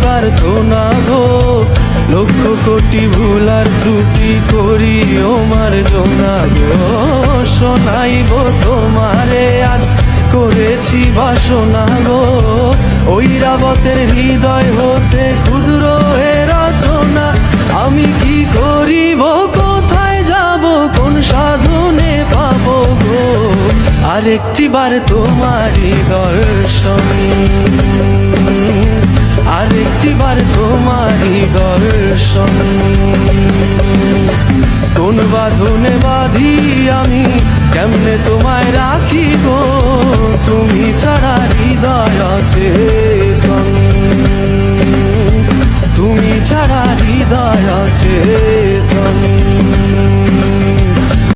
প্রার্থনা গো, লক্ষ কোটি ভুল আর ত্রুটি করি ও মার্জনা গো। শোনাইব তোমারে আজ করেছি বাসনা গো, ঐরাবতের হৃদয় হতে ক্ষুদ্র হে রচনা। আমি কি করিব, কোথায় যাব, কোন সাধনে পাবো গো, আরেকটি বার তোমারই দর্শন, আরেকটি বার তোমারই দর্শন। কোন বাঁধনে বাঁধি আমি, কেমনে তোমায় রাখি গো, তুমি ছাড়া হৃদয় অচেতন, তুমি ছাড়া হৃদয় অচেতন।